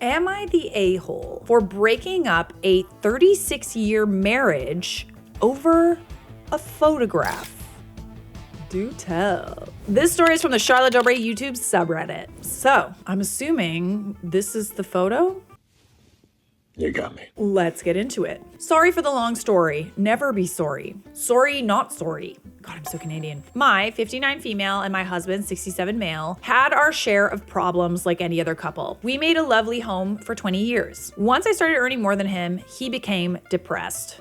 Am I the a-hole for breaking up a 36-year marriage over a photograph? Do tell. This story is from the Charlotte Dobre YouTube subreddit. So, I'm assuming this is the photo? You got me. Let's get into it. Sorry for the long story. Never be sorry. Sorry, not sorry. God, I'm so Canadian. My 59 female and my husband, 67 male, had our share of problems like any other couple. We made a lovely home for 20 years. Once I started earning more than him, he became depressed.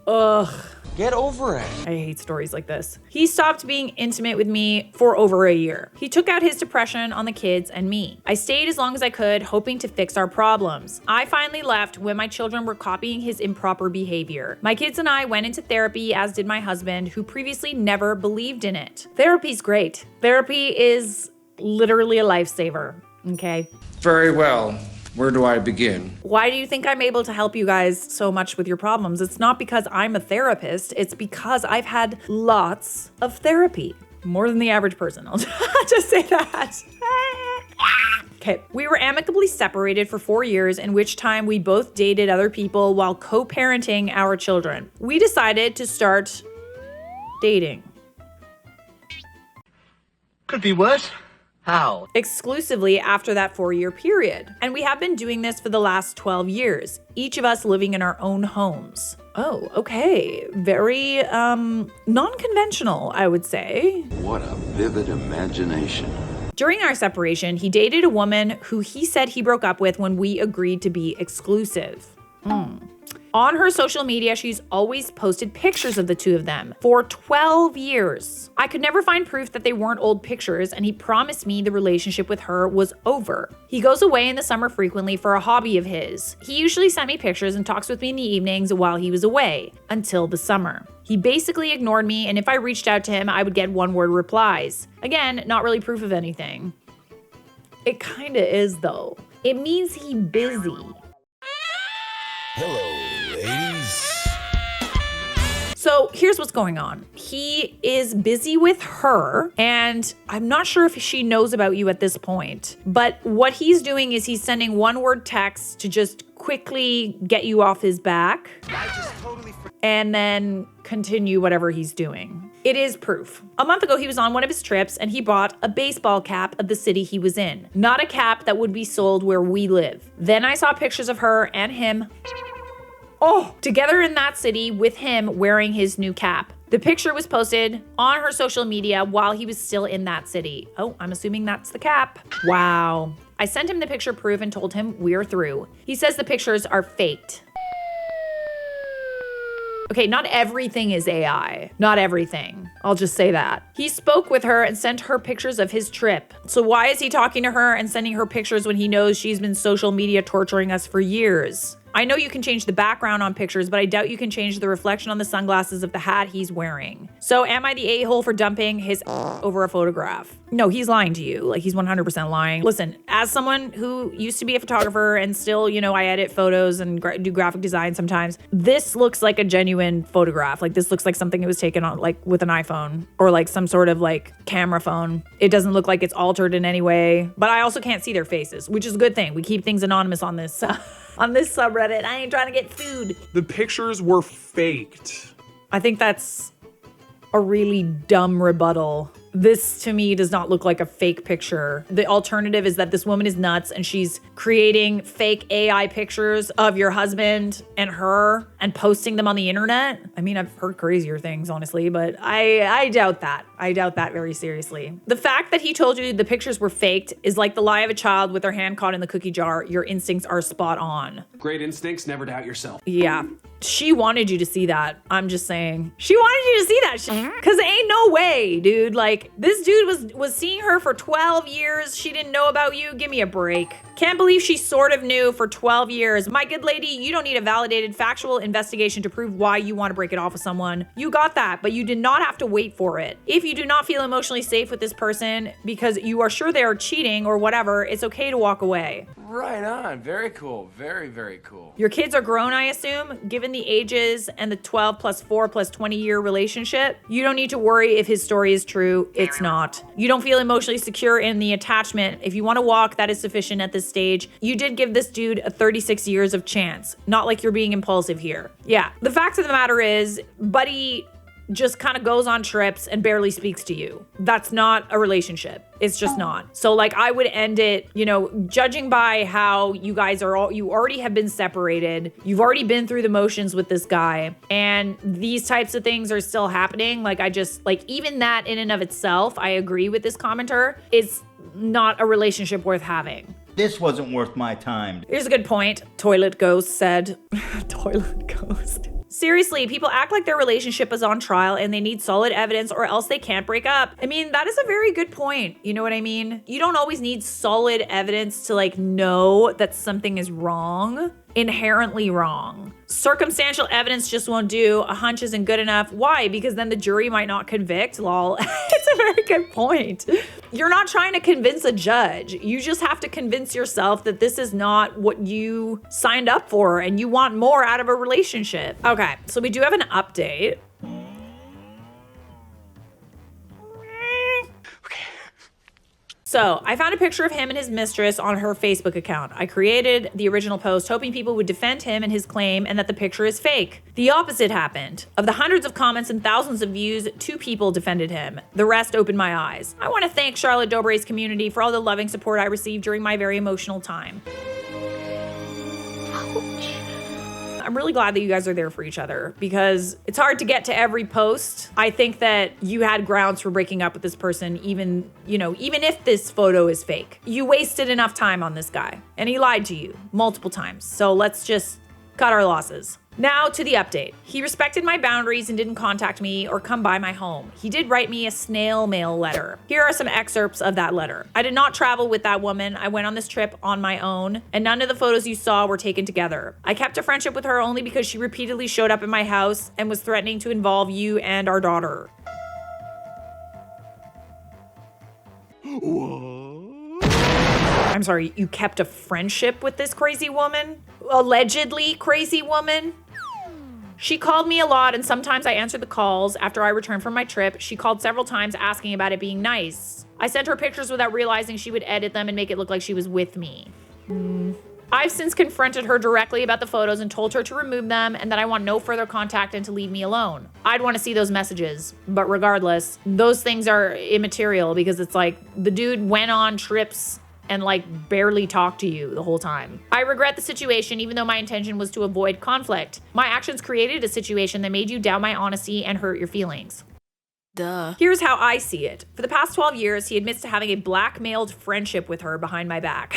Ugh. Get over it. I hate stories like this. He stopped being intimate with me for over a year. He took out his depression on the kids and me. I stayed as long as I could, hoping to fix our problems. I finally left when my children were copying his improper behavior. My kids and I went into therapy, as did my husband, who previously never believed in it. Therapy's great. Therapy is literally a lifesaver, okay? Very well. Where do I begin? Why do you think I'm able to help you guys so much with your problems? It's not because I'm a therapist. It's because I've had lots of therapy. More than the average person. I'll just say that. Okay, we were amicably separated for 4 years, in which time we both dated other people while co-parenting our children. We decided to start dating. Could be worse. How? Exclusively after that 4-year period. And we have been doing this for the last 12 years, each of us living in our own homes. Oh, okay. Very, non-conventional, I would say. What a vivid imagination. During our separation, he dated a woman who he said he broke up with when we agreed to be exclusive. On her social media, she's always posted pictures of the two of them for 12 years. I could never find proof that they weren't old pictures, and he promised me the relationship with her was over. He goes away in the summer frequently for a hobby of his. He usually sent me pictures and talks with me in the evenings while he was away, until the summer. He basically ignored me, and if I reached out to him, I would get one-word replies. Again, not really proof of anything. It kinda is though. It means he busy. Hello, ladies. So here's what's going on. He is busy with her, and I'm not sure if she knows about you at this point, but what he's doing is he's sending one-word texts to just quickly get you off his back and then continue whatever he's doing. It is proof. A month ago, he was on one of his trips and he bought a baseball cap of the city he was in, not a cap that would be sold where we live. Then I saw pictures of her and him together in that city with him wearing his new cap. The picture was posted on her social media while he was still in that city. Oh, I'm assuming that's the cap. Wow. I sent him the picture proof and told him we're through. He says the pictures are faked. Okay, not everything is AI. Not everything. I'll just say that. He spoke with her and sent her pictures of his trip. So why is he talking to her and sending her pictures when he knows she's been social media torturing us for years? I know you can change the background on pictures, but I doubt you can change the reflection on the sunglasses of the hat he's wearing. So am I the a-hole for dumping his over a photograph? No, he's lying to you. Like, he's 100% lying. Listen, as someone who used to be a photographer and still, you know, I edit photos and do graphic design sometimes, this looks like a genuine photograph. Like, this looks like something that was taken on, like, with an iPhone or like some sort of like camera phone. It doesn't look like it's altered in any way, but I also can't see their faces, which is a good thing. We keep things anonymous on this. On this subreddit. I ain't trying to get food. The pictures were faked. I think that's a really dumb rebuttal. This to me does not look like a fake picture. The alternative is that this woman is nuts and she's creating fake AI pictures of your husband and her and posting them on the internet. I mean, I've heard crazier things, honestly, but I doubt that. I doubt that very seriously. The fact that he told you the pictures were faked is like the lie of a child with their hand caught in the cookie jar. Your instincts are spot on. Great instincts, never doubt yourself. Yeah. She wanted you to see that. I'm just saying. She wanted you to see that. Cause ain't no way, dude. Like, this dude was seeing her for 12 years. She didn't know about you. Give me a break. Can't believe she sort of knew for 12 years. My good lady, you don't need a validated factual investigation to prove why you want to break it off with someone. You got that, but you did not have to wait for it. If you do not feel emotionally safe with this person because you are sure they are cheating or whatever, it's okay to walk away. Right on. Very cool. Very, very cool. Your kids are grown, I assume, given the ages and the 12 plus 4 plus 20-year relationship. You don't need to worry if his story is true. It's not. You don't feel emotionally secure in the attachment. If you want to walk, that is sufficient at this stage. You did give this dude a 36 years of chance. Not like you're being impulsive here. Yeah. The fact of the matter is, Buddy just kind of goes on trips and barely speaks to you. That's not a relationship. It's just not. So like I would end it, you know, judging by how you guys are you already have been separated. You've already been through the motions with this guy and these types of things are still happening. Like I just like even that in and of itself, I agree with this commenter, is not a relationship worth having. This wasn't worth my time. Here's a good point. Toilet Ghost said. Toilet Ghost. Seriously, people act like their relationship is on trial and they need solid evidence or else they can't break up. I mean, that is a very good point. You know what I mean? You don't always need solid evidence to like know that something is wrong, inherently wrong. Circumstantial evidence just won't do. A hunch isn't good enough. Why? Because then the jury might not convict. Lol. It's a very good point. You're not trying to convince a judge. You just have to convince yourself that this is not what you signed up for and you want more out of a relationship. Okay, so we do have an update. So I found a picture of him and his mistress on her Facebook account. I created the original post hoping people would defend him and his claim and that the picture is fake. The opposite happened. Of the hundreds of comments and thousands of views, 2 people defended him. The rest opened my eyes. I want to thank Charlotte Dobre's community for all the loving support I received during my very emotional time. I'm really glad that you guys are there for each other because it's hard to get to every post. I think that you had grounds for breaking up with this person, even if this photo is fake. You wasted enough time on this guy and he lied to you multiple times. So let's just cut our losses. Now to the update. He respected my boundaries and didn't contact me or come by my home. He did write me a snail mail letter. Here are some excerpts of that letter. I did not travel with that woman. I went on this trip on my own, and none of the photos you saw were taken together. I kept a friendship with her only because she repeatedly showed up at my house and was threatening to involve you and our daughter. I'm sorry, you kept a friendship with this crazy woman? Allegedly crazy woman? She called me a lot and sometimes I answered the calls after I returned from my trip. She called several times asking about it being nice. I sent her pictures without realizing she would edit them and make it look like she was with me. I've since confronted her directly about the photos and told her to remove them and that I want no further contact and to leave me alone. I'd want to see those messages, but regardless, those things are immaterial because it's like the dude went on trips and like barely talked to you the whole time. I regret the situation even though my intention was to avoid conflict. My actions created a situation that made you doubt my honesty and hurt your feelings. Duh. Here's how I see it. For the past 12 years, he admits to having a blackmailed friendship with her behind my back.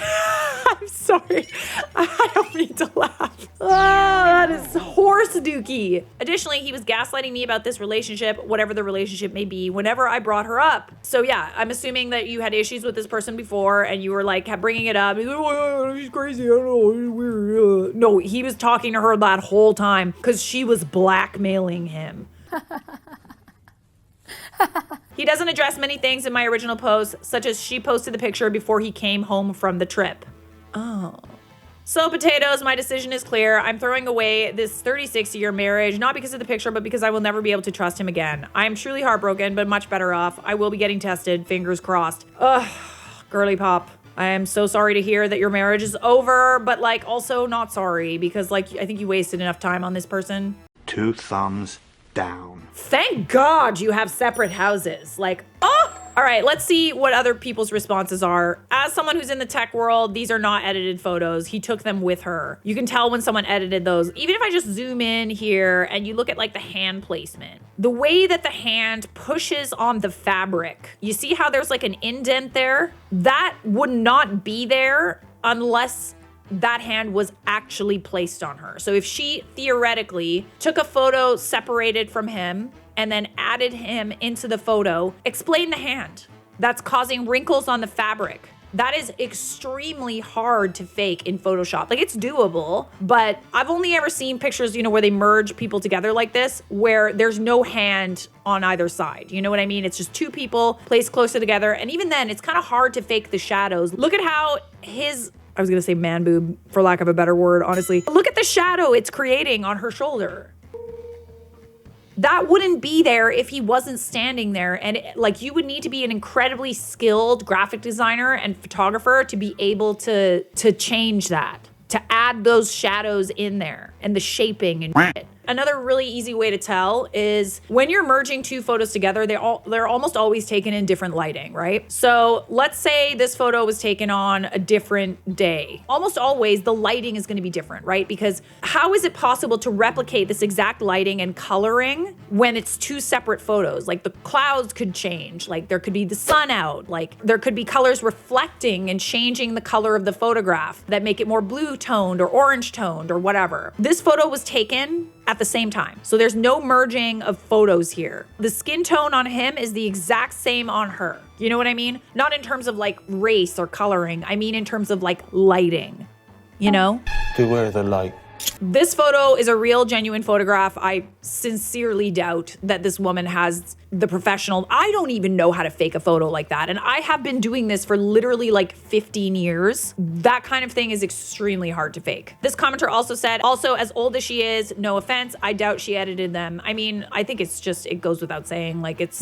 I'm sorry. I don't mean to laugh. Oh, that is horse dookie. Additionally, he was gaslighting me about this relationship, whatever the relationship may be, whenever I brought her up. So yeah, I'm assuming that you had issues with this person before and you were like kept bringing it up. Oh, she's crazy. I don't know. She's weird. No, he was talking to her that whole time because she was blackmailing him. He doesn't address many things in my original post, such as she posted the picture before he came home from the trip. Oh. So potatoes, my decision is clear. I'm throwing away this 36-year marriage, not because of the picture, but because I will never be able to trust him again. I am truly heartbroken, but much better off. I will be getting tested, fingers crossed. Ugh, girly pop. I am so sorry to hear that your marriage is over, but like also not sorry because like I think you wasted enough time on this person. 2 thumbs down. Thank God you have separate houses. Like, oh! All right, let's see what other people's responses are. As someone who's in the tech world, these are not edited photos. He took them with her. You can tell when someone edited those. Even if I just zoom in here and you look at like the hand placement, the way that the hand pushes on the fabric, you see how there's like an indent there? That would not be there unless that hand was actually placed on her. So if she theoretically took a photo separated from him and then added him into the photo, explain the hand that's causing wrinkles on the fabric. That is extremely hard to fake in Photoshop. Like, it's doable, but I've only ever seen pictures, where they merge people together like this, where there's no hand on either side. You know what I mean? It's just 2 people placed closer together. And even then, it's kind of hard to fake the shadows. Look at how his I was gonna say man boob for lack of a better word, honestly. Look at the shadow it's creating on her shoulder. That wouldn't be there if he wasn't standing there. And like, you would need to be an incredibly skilled graphic designer and photographer to be able to change that, to add those shadows in there and the shaping and shit. Another really easy way to tell is when you're merging two photos together, they're almost always taken in different lighting, right? So let's say this photo was taken on a different day. Almost always the lighting is going to be different, right? Because how is it possible to replicate this exact lighting and coloring when it's two separate photos? Like the clouds could change, like there could be the sun out, like there could be colors reflecting and changing the color of the photograph that make it more blue toned or orange toned or whatever. This photo was taken at the same time. So there's no merging of photos here. The skin tone on him is the exact same on her. You know what I mean? Not in terms of like race or coloring. I mean in terms of like lighting, you know? Beware the light. This photo is a real, genuine photograph. I sincerely doubt that this woman has the professional. I don't even know how to fake a photo like that. And I have been doing this for literally like 15 years. That kind of thing is extremely hard to fake. This commenter also said, also, as old as she is, no offense, I doubt she edited them. I mean, I think it's just, it goes without saying, like it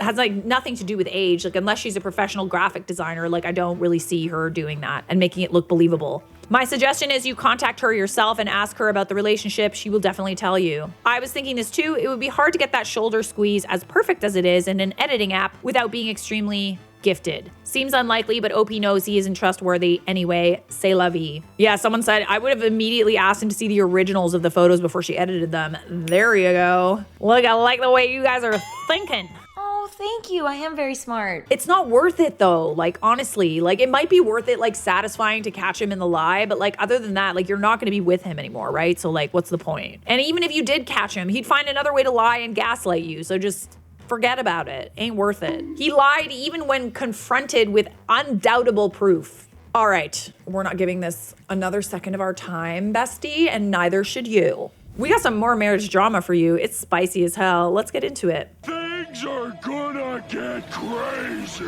has like nothing to do with age. Like unless she's a professional graphic designer, like I don't really see her doing that and making it look believable. My suggestion is you contact her yourself and ask her about the relationship. She will definitely tell you. I was thinking this too. It would be hard to get that shoulder squeeze, as perfect as it is, in an editing app without being extremely gifted. Seems unlikely, but OP knows he isn't trustworthy anyway. C'est la vie. Yeah, someone said, I would have immediately asked him to see the originals of the photos before she edited them. There you go. Look, I like the way you guys are thinking. Oh, thank you. I am very smart. It's not worth it though. Like honestly, like it might be worth it, like satisfying to catch him in the lie, but like other than that, like you're not going to be with him anymore, right? So like what's the point? And even if you did catch him, he'd find another way to lie and gaslight you. So just forget about it. Ain't worth it. He lied even when confronted with undoubtable proof. All right, we're not giving this another second of our time, bestie, and neither should you. We got some more marriage drama for you. It's spicy as hell. Let's get into it. Things are gonna get crazy.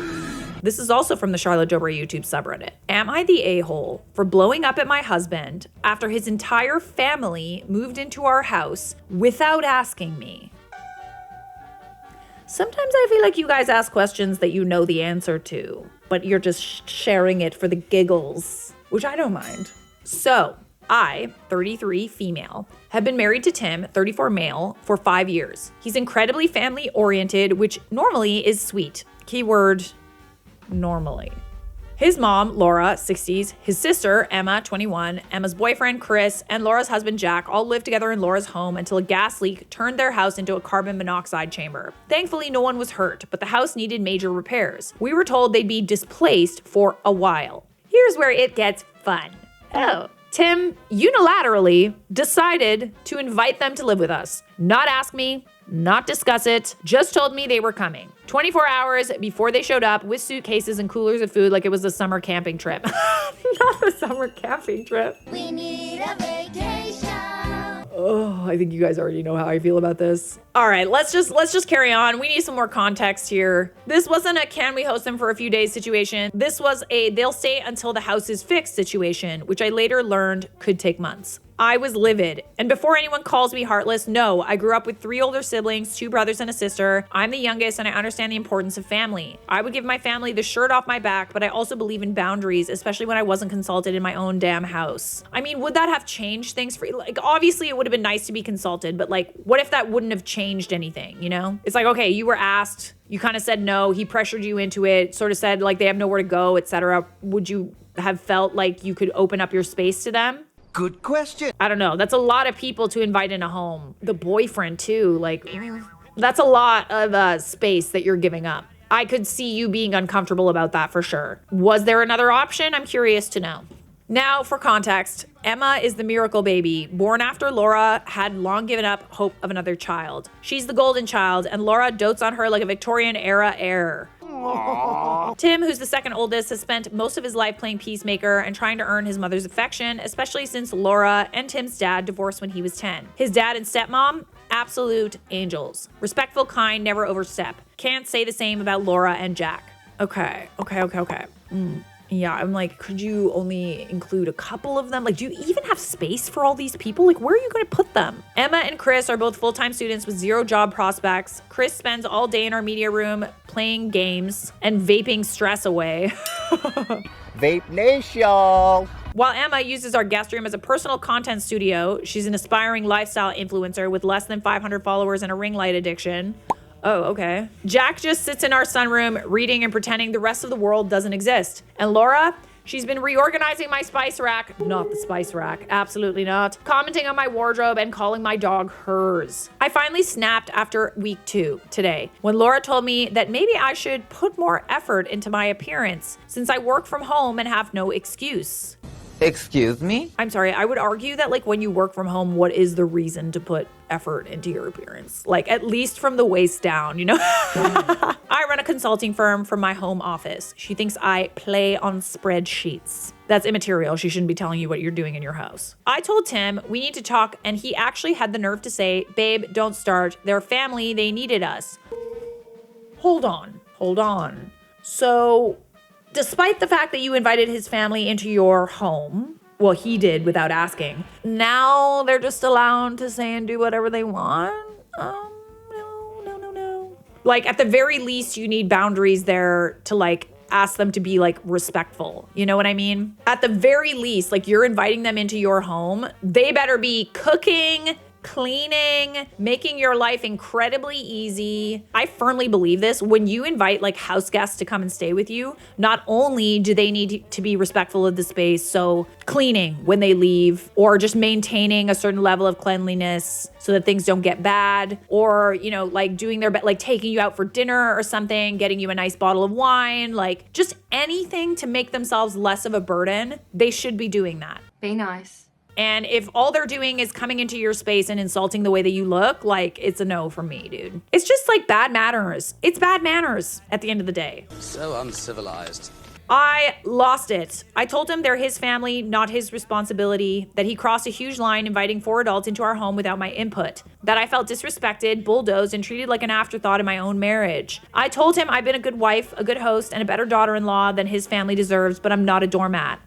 This is also from the Charlotte Dobre YouTube subreddit. Am I the a-hole for blowing up at my husband after his entire family moved into our house without asking me? Sometimes I feel like you guys ask questions that you know the answer to, but you're just sharing it for the giggles, which I don't mind. So, I, 33 female, have been married to Tim, 34 male, for 5 years. He's incredibly family oriented, which normally is sweet. Keyword, normally. His mom, Laura, 60s, his sister, Emma, 21, Emma's boyfriend, Chris, and Laura's husband, Jack, all lived together in Laura's home until a gas leak turned their house into a carbon monoxide chamber. Thankfully, no one was hurt, but the house needed major repairs. We were told they'd be displaced for a while. Here's where it gets fun. Oh. Tim unilaterally decided to invite them to live with us. Not ask me, not discuss it, just told me they were coming. 24 hours before they showed up with suitcases and coolers of food like it was a summer camping trip. Not a summer camping trip. We need a vacation. Oh, I think you guys already know how I feel about this. All right, let's just carry on. We need some more context here. This wasn't a can we host them for a few days situation. This was a they'll stay until the house is fixed situation, which I later learned could take months. I was livid. And before anyone calls me heartless, no, I grew up with 3 older siblings, 2 brothers and a sister. I'm the youngest and I understand the importance of family. I would give my family the shirt off my back, but I also believe in boundaries, especially when I wasn't consulted in my own damn house. I mean, would that have changed things for you? Like, obviously it would have been nice to be consulted, but like, what if that wouldn't have changed anything, you know? It's like, okay, you were asked, you kind of said no, he pressured you into it, sort of said like they have nowhere to go, etc. Would you have felt like you could open up your space to them? Good question. I don't know. That's a lot of people to invite in a home. The boyfriend too, like that's a lot of space that you're giving up. I could see you being uncomfortable about that for sure. Was there another option? I'm curious to know. Now for context, Emma is the miracle baby, born after Laura had long given up hope of another child. She's the golden child and Laura dotes on her like a Victorian era heir. Tim, who's the second oldest, has spent most of his life playing peacemaker and trying to earn his mother's affection, especially since Laura and Tim's dad divorced when he was 10. His dad and stepmom, absolute angels. Respectful, kind, never overstep. Can't say the same about Laura and Jack. Okay. Yeah, I'm like, could you only include a couple of them? Like, do you even have space for all these people? Like, where are you going to put them? Emma and Chris are both full-time students with 0 job prospects. Chris spends all day in our media room playing games and vaping stress away. Vape Nation! While Emma uses our guest room as a personal content studio, she's an aspiring lifestyle influencer with less than 500 followers and a ring light addiction. Oh, okay. Jack just sits in our sunroom reading and pretending the rest of the world doesn't exist. And Laura, she's been reorganizing my spice rack. Not the spice rack. Absolutely not. Commenting on my wardrobe and calling my dog hers. I finally snapped after week 2 today when Laura told me that maybe I should put more effort into my appearance since I work from home and have no excuse. Excuse me? I'm sorry, I would argue that like when you work from home, what is the reason to put effort into your appearance? Like at least from the waist down, you know? I run a consulting firm from my home office. She thinks I play on spreadsheets. That's immaterial. She shouldn't be telling you what you're doing in your house. I told Tim we need to talk and he actually had the nerve to say, babe, don't start. They're family. They needed us. Hold on. So despite the fact that you invited his family into your home, well, he did without asking, now they're just allowed to say and do whatever they want? No. Like, at the very least, you need boundaries there to, like, ask them to be, like, respectful. You know what I mean? At the very least, like, you're inviting them into your home. They better be cooking, cleaning, making your life incredibly easy. I firmly believe this. When you invite like house guests to come and stay with you, not only do they need to be respectful of the space, so cleaning when they leave, or just maintaining a certain level of cleanliness so that things don't get bad, or, you know, like doing their best, like taking you out for dinner or something, getting you a nice bottle of wine, like just anything to make themselves less of a burden, they should be doing that. Be nice. And if all they're doing is coming into your space and insulting the way that you look, like, it's a no from me, dude. It's just like bad manners. It's bad manners at the end of the day. So uncivilized. I lost it. I told him they're his family, not his responsibility, that he crossed a huge line inviting 4 adults into our home without my input, that I felt disrespected, bulldozed, and treated like an afterthought in my own marriage. I told him I've been a good wife, a good host, and a better daughter-in-law than his family deserves, but I'm not a doormat.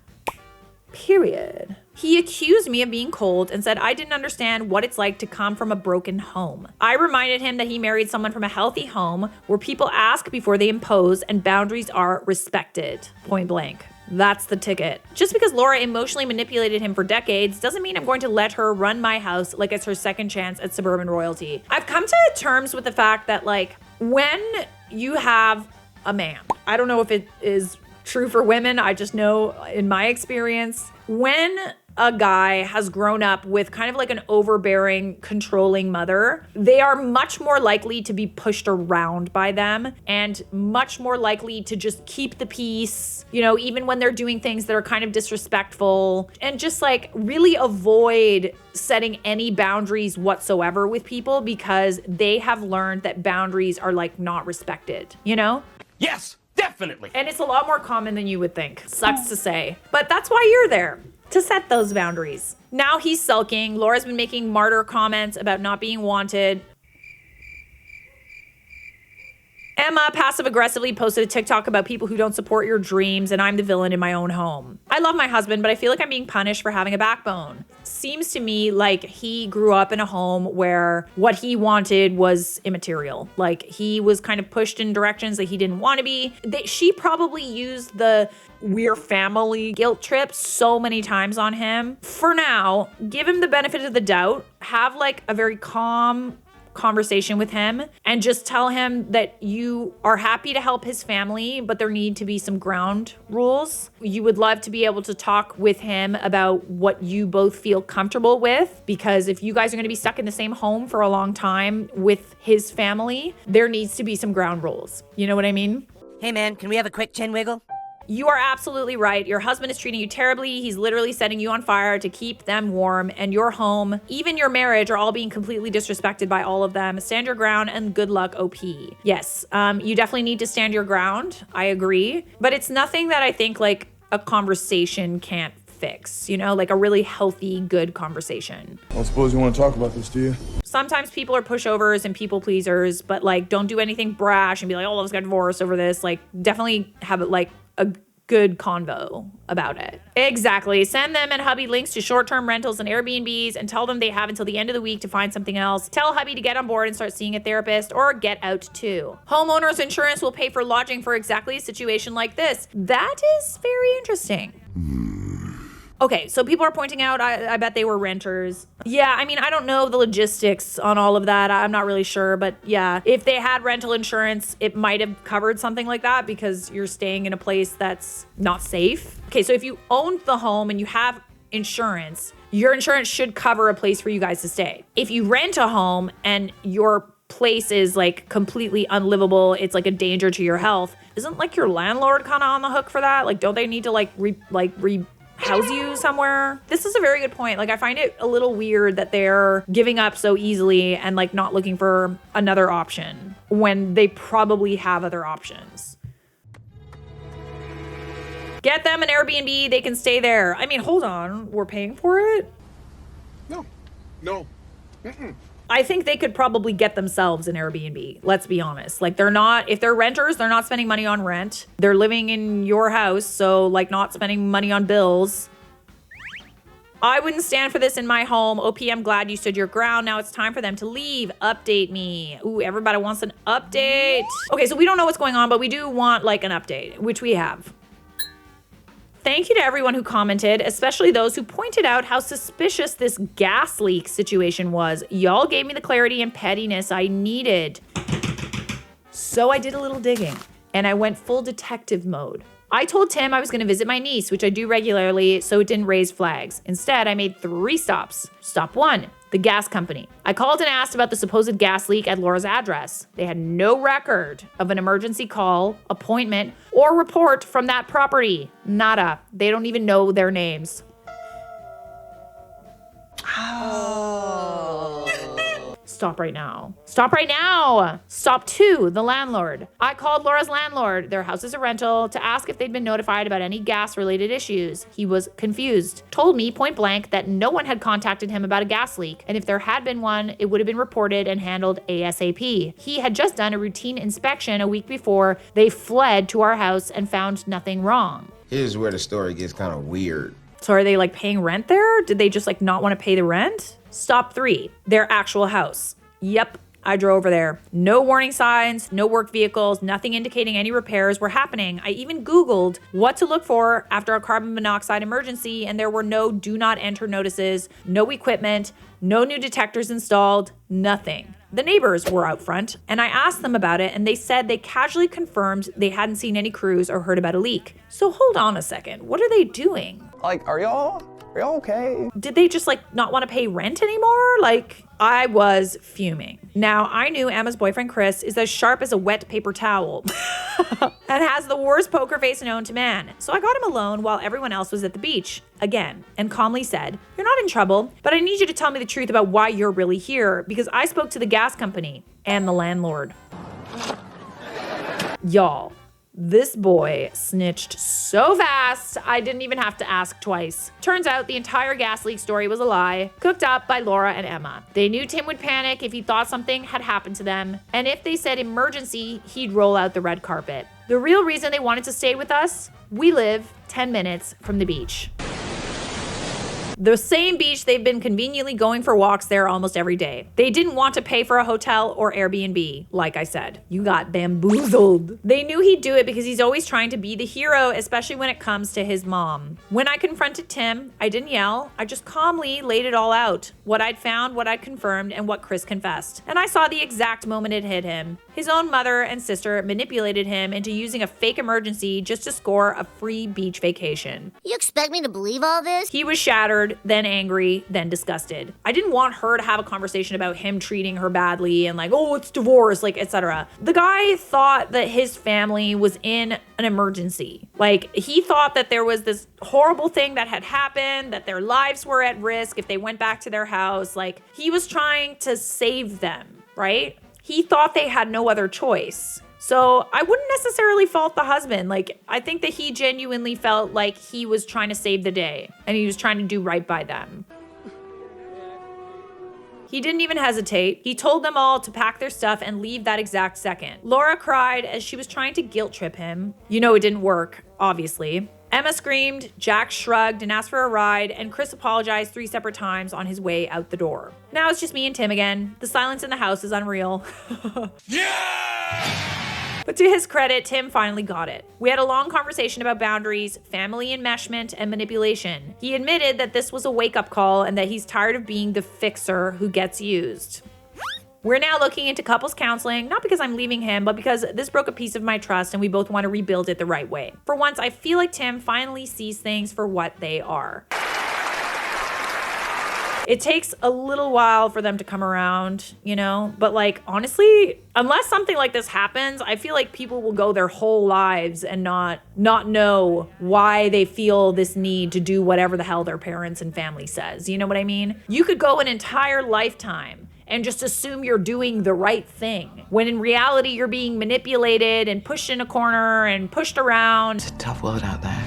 Period. He accused me of being cold and said I didn't understand what it's like to come from a broken home. I reminded him that he married someone from a healthy home where people ask before they impose and boundaries are respected. Point blank. That's the ticket. Just because Laura emotionally manipulated him for decades doesn't mean I'm going to let her run my house like it's her second chance at suburban royalty. I've come to terms with the fact that, like, when you have a man, I don't know if it is true for women, I just know in my experience, when a guy has grown up with kind of like an overbearing, controlling mother, they are much more likely to be pushed around by them and much more likely to just keep the peace, you know, even when they're doing things that are kind of disrespectful, and just like really avoid setting any boundaries whatsoever with people because they have learned that boundaries are like not respected, you know? Yes, definitely. And it's a lot more common than you would think. Sucks to say. But that's why you're there, to set those boundaries. Now he's sulking. Laura's been making martyr comments about not being wanted. Emma passive-aggressively posted a TikTok about people who don't support your dreams, and I'm the villain in my own home. I love my husband, but I feel like I'm being punished for having a backbone. Seems to me like he grew up in a home where what he wanted was immaterial. Like, he was kind of pushed in directions that he didn't want to be. She probably used the we're family guilt trip so many times on him. For now, give him the benefit of the doubt. Have like a very calm conversation with him and just tell him that you are happy to help his family, but there need to be some ground rules. You would love to be able to talk with him about what you both feel comfortable with, because if you guys are going to be stuck in the same home for a long time with his family, there needs to be some ground rules. You know what I mean? Hey man, can we have a quick chin wiggle? You are absolutely right. Your husband is treating you terribly. He's literally setting you on fire to keep them warm, and your home, even your marriage, are all being completely disrespected by all of them. Stand your ground and good luck, OP. Yes, you definitely need to stand your ground. I agree. But it's nothing that I think like a conversation can't fix, you know, like a really healthy, good conversation. I don't suppose you want to talk about this, do you? Sometimes people are pushovers and people pleasers, but like don't do anything brash and be like, oh, let's get divorced over this. Like definitely have it like a good convo about it. Exactly. Send them and hubby links to short-term rentals and Airbnbs and tell them they have until the end of the week to find something else. Tell hubby to get on board and start seeing a therapist or get out too. Homeowners insurance will pay for lodging for exactly a situation like this. That is very interesting. Okay, so people are pointing out, I bet they were renters. Yeah, I mean, I don't know the logistics on all of that. I'm not really sure, but yeah, if they had rental insurance, it might have covered something like that because you're staying in a place that's not safe. Okay, so if you own the home and you have insurance, your insurance should cover a place for you guys to stay. If you rent a home and your place is like completely unlivable, it's like a danger to your health, isn't like your landlord kind of on the hook for that? Like, don't they need to house you somewhere? This is a very good point. Like, I find it a little weird that they're giving up so easily and like not looking for another option when they probably have other options. Get them an Airbnb, they can stay there. I mean, hold on, we're paying for it? No. I think they could probably get themselves an Airbnb. Let's be honest. Like, if they're renters, they're not spending money on rent. They're living in your house, so like not spending money on bills. I wouldn't stand for this in my home. OP, I'm glad you stood your ground. Now it's time for them to leave. Update me. Ooh, everybody wants an update. Okay, so we don't know what's going on, but we do want like an update, which we have. Thank you to everyone who commented, especially those who pointed out how suspicious this gas leak situation was. Y'all gave me the clarity and pettiness I needed. So I did a little digging and I went full detective mode. I told Tim I was going to visit my niece, which I do regularly, so it didn't raise flags. Instead, I made 3 stops. Stop 1, the gas company. I called and asked about the supposed gas leak at Laura's address. They had no record of an emergency call, appointment, or report from that property. Nada. They don't even know their names. Stop right now. Stop right now. Stop 2, the landlord. I called Laura's landlord, their house is a rental, to ask if they'd been notified about any gas-related issues. He was confused. Told me point blank that no one had contacted him about a gas leak, and if there had been one, it would have been reported and handled ASAP. He had just done a routine inspection a week before they fled to our house and found nothing wrong. Here's where the story gets kind of weird. So are they like paying rent there? Did they just like not want to pay the rent? Stop 3, their actual house. Yep, I drove over there. No warning signs, no work vehicles, nothing indicating any repairs were happening. I even Googled what to look for after a carbon monoxide emergency, and there were no do not enter notices, no equipment, no new detectors installed, nothing. The neighbors were out front, and I asked them about it, and they said they casually confirmed they hadn't seen any crews or heard about a leak. So hold on a second, what are they doing? Like, are y'all okay? Did they just like not want to pay rent anymore? Like, I was fuming. Now, I knew Emma's boyfriend Chris is as sharp as a wet paper towel and has the worst poker face known to man. So I got him alone while everyone else was at the beach again and calmly said, "You're not in trouble, but I need you to tell me the truth about why you're really here because I spoke to the gas company and the landlord." Y'all, this boy snitched so fast, I didn't even have to ask twice. Turns out the entire gas leak story was a lie, cooked up by Laura and Emma. They knew Tim would panic if he thought something had happened to them, and if they said emergency, he'd roll out the red carpet. The real reason they wanted to stay with us? We live 10 minutes from the beach. The same beach they've been conveniently going for walks there almost every day. They didn't want to pay for a hotel or Airbnb, like I said. You got bamboozled. They knew he'd do it because he's always trying to be the hero, especially when it comes to his mom. When I confronted Tim, I didn't yell. I just calmly laid it all out. What I'd found, what I'd confirmed, and what Chris confessed. And I saw the exact moment it hit him. His own mother and sister manipulated him into using a fake emergency just to score a free beach vacation. You expect me to believe all this? He was shattered, then angry, then disgusted. I didn't want her to have a conversation about him treating her badly and like, oh, it's divorce, like, etc. The guy thought that his family was in an emergency. Like, he thought that there was this horrible thing that had happened, that their lives were at risk if they went back to their house. Like, he was trying to save them, right? He thought they had no other choice. So I wouldn't necessarily fault the husband. Like, I think that he genuinely felt like he was trying to save the day and he was trying to do right by them. He didn't even hesitate. He told them all to pack their stuff and leave that exact second. Laura cried as she was trying to guilt trip him. You know, it didn't work. obviously. Emma screamed, Jack shrugged and asked for a ride, and Chris apologized 3 separate times on his way out the door. Now it's just me and Tim again. The silence in the house is unreal. But to his credit, Tim finally got it. We had a long conversation about boundaries, family enmeshment, and manipulation. He admitted that this was a wake-up call and that he's tired of being the fixer who gets used. We're now looking into couples counseling, not because I'm leaving him, but because this broke a piece of my trust and we both want to rebuild it the right way. For once, I feel like Tim finally sees things for what they are. It takes a little while for them to come around, you know? But like, honestly, unless something like this happens, I feel like people will go their whole lives and not know why they feel this need to do whatever the hell their parents and family says. You know what I mean? You could go an entire lifetime and just assume you're doing the right thing, when in reality you're being manipulated and pushed in a corner and pushed around. It's a tough world out there.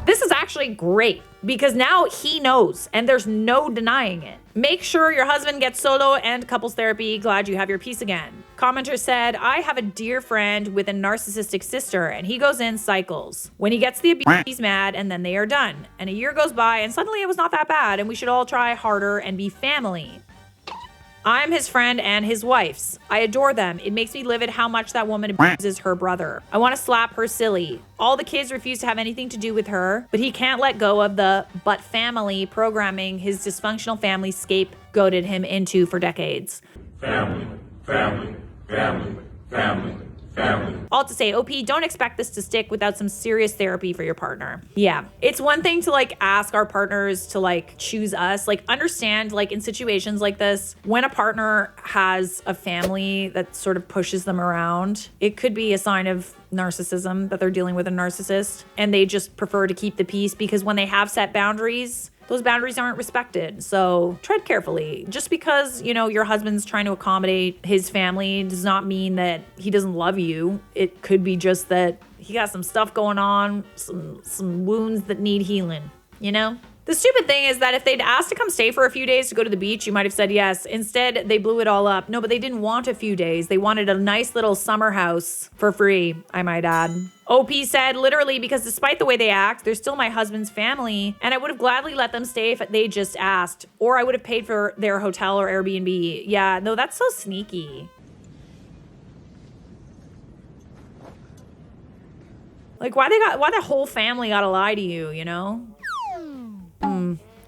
This is actually great because now he knows and there's no denying it. Make sure your husband gets solo and couples therapy. Glad you have your peace again. Commenter said, I have a dear friend with a narcissistic sister and he goes in cycles. When he gets the abuse, he's mad and then they are done. And a year goes by and suddenly it was not that bad and we should all try harder and be family. I'm his friend and his wife's. I adore them. It makes me livid how much that woman abuses her brother. I want to slap her silly. All the kids refuse to have anything to do with her, but he can't let go of the but family programming his dysfunctional family scapegoated him into for decades. Family, family, family, family, family. All to say, OP, don't expect this to stick without some serious therapy for your partner. Yeah, it's one thing to like ask our partners to like choose us, like understand like in situations like this, when a partner has a family that sort of pushes them around, it could be a sign of narcissism that they're dealing with a narcissist and they just prefer to keep the peace because when they have set boundaries, those boundaries aren't respected. So tread carefully. Just because, you know, your husband's trying to accommodate his family does not mean that he doesn't love you. It could be just that he got some stuff going on, some wounds that need healing, you know? The stupid thing is that if they'd asked to come stay for a few days to go to the beach, you might have said yes. Instead, they blew it all up. No, but they didn't want a few days. They wanted a nice little summer house for free, I might add. OP said, literally, because despite the way they act, they're still my husband's family, and I would have gladly let them stay if they just asked, or I would have paid for their hotel or Airbnb. Yeah, no, that's so sneaky. Like, why the whole family gotta lie to you, you know?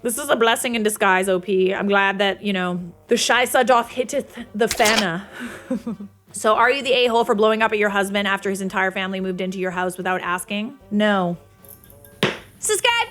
This is a blessing in disguise, OP. I'm glad that, you know, the Scheisse doth hitteth the fanna. So are you the a-hole for blowing up at your husband after his entire family moved into your house without asking? No. This is good.